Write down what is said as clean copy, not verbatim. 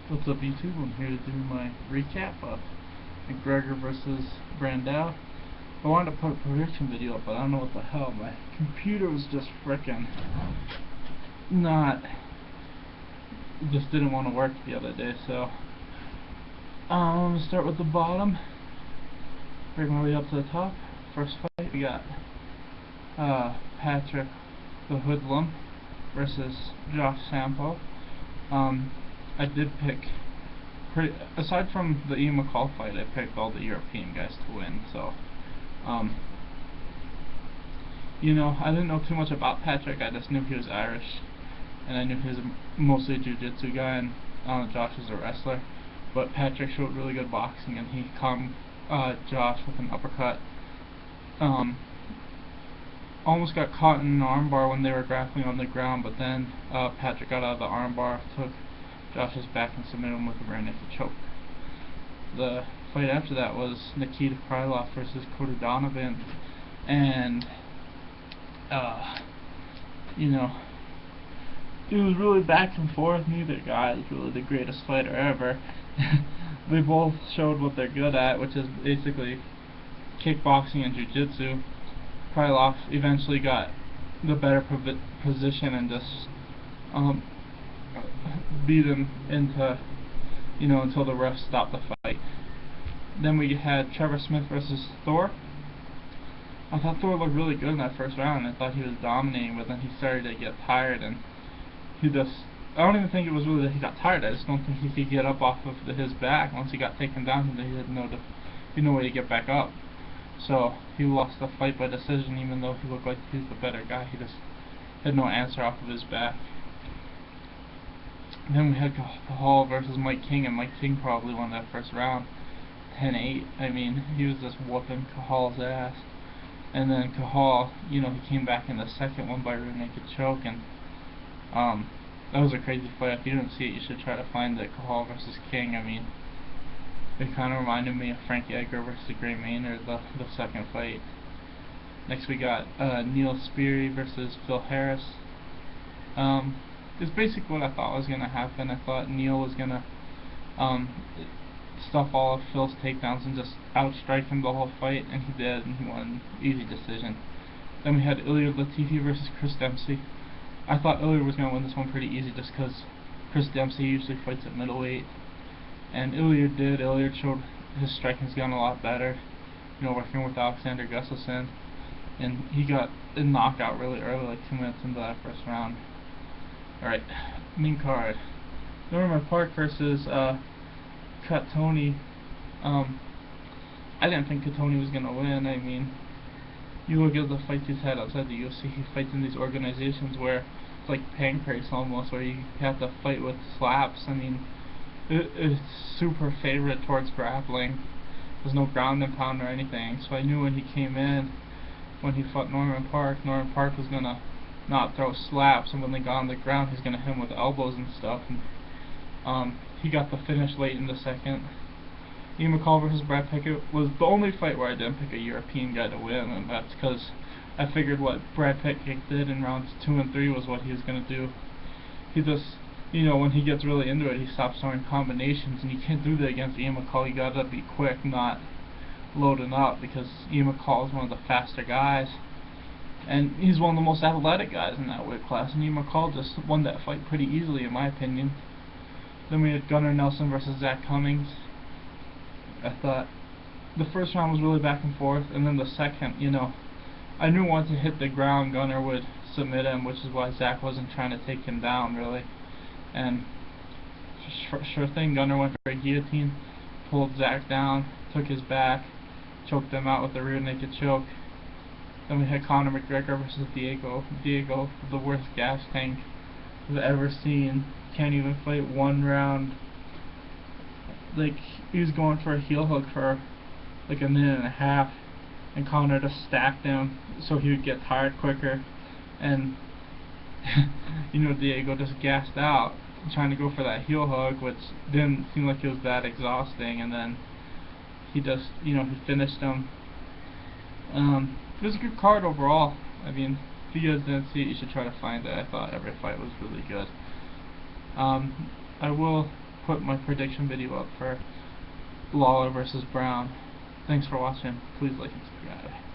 What's up YouTube? I'm here to do my recap of McGregor versus Brando. I wanted to put a prediction video up, but I don't know what the hell. My computer was just frickin' just didn't want to work the other day, so I'm gonna start with the bottom, bring my way up to the top. First fight, we got Patrick the Hoodlum versus Josh Sampo. I did pick, aside from the Ian McCall fight, I picked all the European guys to win, so, you know, I didn't know too much about Patrick. I just knew he was Irish, and I knew he was mostly a jiu-jitsu guy, and Josh is a wrestler, but Patrick showed really good boxing, and he calmed Josh with an uppercut. Almost got caught in an armbar when they were grappling on the ground, but then Patrick got out of the armbar, took Josh's back and submitted him with a rear naked choke. The fight after that was Nikita Krylov versus Cody Donovan, and you know, it was really back and forth. Neither guy is really the greatest fighter ever. They both showed what they're good at, which is basically kickboxing and jiu-jitsu. Krylov eventually got the better position and just beat him into, you know, until the ref stopped the fight. Then we had Trevor Smith versus Thor. I thought Thor looked really good in that first round. I thought he was dominating, but then he started to get tired, and he just, I don't even think it was really that he got tired. I just don't think he could get up off of his back. Once he got taken down, he had no way to get back up. So he lost the fight by decision, even though he looked like he was the better guy. He just had no answer off of his back. Then we had Cahal versus Mike King, and Mike King probably won that first round 10-8. I mean, he was just whooping Cahal's ass. And then Cahal, you know, he came back in the second one by rear naked choke, and that was a crazy fight. If you didn't see it, you should try to find it. Cahal versus King. I mean, it kind of reminded me of Frankie Edgar versus Gray Maynard, the second fight. Next we got Neil Speary versus Phil Harris. It's basically what I thought was going to happen. I thought Neil was going to stuff all of Phil's takedowns and just outstrike him the whole fight, and he did, and he won easy decision. Then we had Ilir Latifi versus Chris Dempsey. I thought Ilir was going to win this one pretty easy just because Chris Dempsey usually fights at middleweight, and Ilir did. Ilir showed his striking's gotten a lot better, you know, working with Alexander Gustafsson, and he got a knockout really early, like 2 minutes into that first round. Alright, main card. Norman Park versus Katoni. I didn't think Katoni was going to win. I mean, you look at the fights he's had outside the UFC, he fights in these organizations where it's like pancakes almost, where you have to fight with slaps. I mean, it's super favorite towards grappling. There's no ground and pound or anything, so I knew when he came in, when he fought Norman Park was going to not throw slaps, and when they got on the ground, he's going to hit him with elbows and stuff. And he got the finish late in the second. Ian McCall versus Brad Pickett was the only fight where I didn't pick a European guy to win, and that's because I figured what Brad Pickett did in rounds 2 and 3 was what he was going to do. He just, you know, when he gets really into it, he stops throwing combinations, and you can't do that against Ian McCall. You gotta be quick, not loading up, because Ian McCall is one of the faster guys, and he's one of the most athletic guys in that weight class, and Ian McCall just won that fight pretty easily, in my opinion. Then we had Gunnar Nelson versus Zach Cummings. I thought the first round was really back and forth, and then the second, you know, I knew once it hit the ground, Gunnar would submit him, which is why Zach wasn't trying to take him down, really. And sure thing, Gunnar went for a guillotine, pulled Zach down, took his back, choked him out with a rear naked choke. Then we had Conor McGregor versus Diego. Diego, the worst gas tank I've ever seen. Can't even fight one round. Like, he was going for a heel hook for like a minute and a half, and Conor just stacked him so he would get tired quicker, and you know, Diego just gassed out trying to go for that heel hook, which didn't seem like it was that exhausting, and then he just, you know, he finished him. It was a good card overall. I mean, if you guys didn't see it, you should try to find it. I thought every fight was really good. I will put my prediction video up for Lawler versus Brown. Thanks for watching. Please like and subscribe.